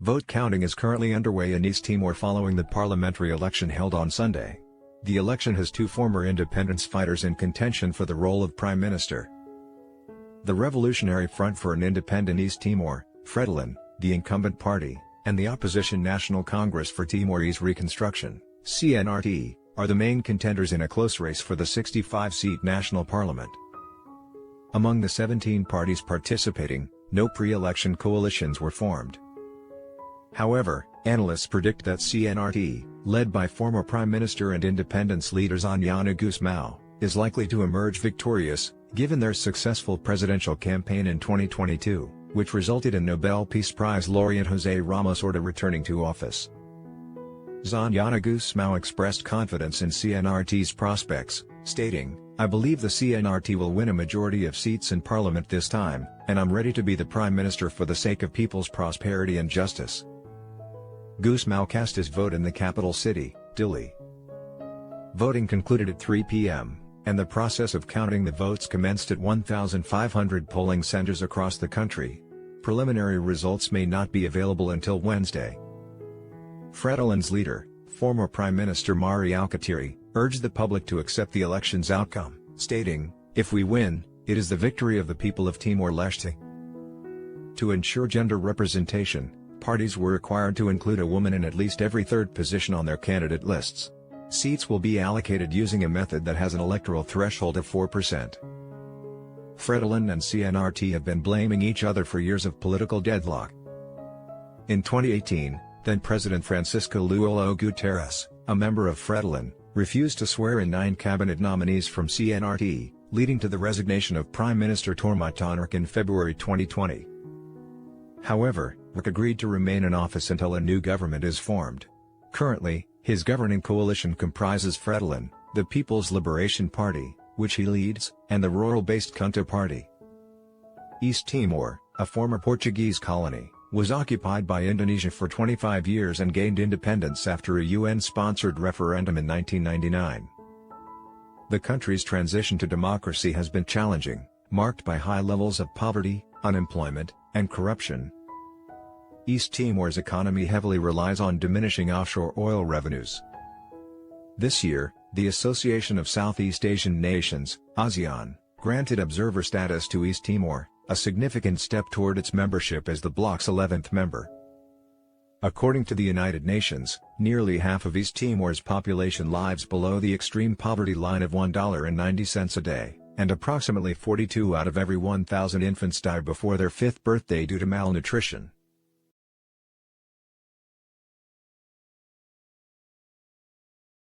Vote counting is currently underway in East Timor following the parliamentary election held on Sunday. The election has two former independence fighters in contention for the role of Prime Minister. The Revolutionary Front for an Independent East Timor, Fretilin, the incumbent party, and the opposition National Congress for Timorese Reconstruction, CNRT, are the main contenders in a close race for the 65-seat national parliament. Among the 17 parties participating, no pre-election coalitions were formed. However, analysts predict that CNRT, led by former Prime Minister and independence leader Zanyana Gusmao, is likely to emerge victorious, given their successful presidential campaign in 2022, which resulted in Nobel Peace Prize laureate José Ramos Horta returning to office. Zanyana Gusmao expressed confidence in CNRT's prospects, stating, "I believe the CNRT will win a majority of seats in parliament this time, and I'm ready to be the Prime Minister for the sake of people's prosperity and justice." Gusmao cast his vote in the capital city, Dili. Voting concluded at 3 p.m., and the process of counting the votes commenced at 1,500 polling centers across the country. Preliminary results may not be available until Wednesday. Fretilin's leader, former Prime Minister Mari Alkatiri, urged the public to accept the election's outcome, stating, "If we win, it is the victory of the people of Timor-Leste." To ensure gender representation, parties were required to include a woman in at least every third position on their candidate lists. Seats will be allocated using a method that has an electoral threshold of 4%. Fretilin and CNRT have been blaming each other for years of political deadlock. In 2018, then-President Francisco Luolo Guterres, a member of Fretilin, refused to swear in 9 cabinet nominees from CNRT, leading to the resignation of Prime Minister Tormat Tonrik in February 2020. However, Rick agreed to remain in office until a new government is formed. Currently, his governing coalition comprises Fretilin, the People's Liberation Party, which he leads, and the rural-based Junta Party. East Timor, a former Portuguese colony, was occupied by Indonesia for 25 years and gained independence after a UN-sponsored referendum in 1999. The country's transition to democracy has been challenging, marked by high levels of poverty, unemployment, and corruption. East Timor's economy heavily relies on diminishing offshore oil revenues. This year, the Association of Southeast Asian Nations, ASEAN, granted observer status to East Timor, a significant step toward its membership as the bloc's 11th member. According to the United Nations, nearly half of East Timor's population lives below the extreme poverty line of $1.90 a day, and approximately 42 out of every 1,000 infants die before their 5th birthday due to malnutrition.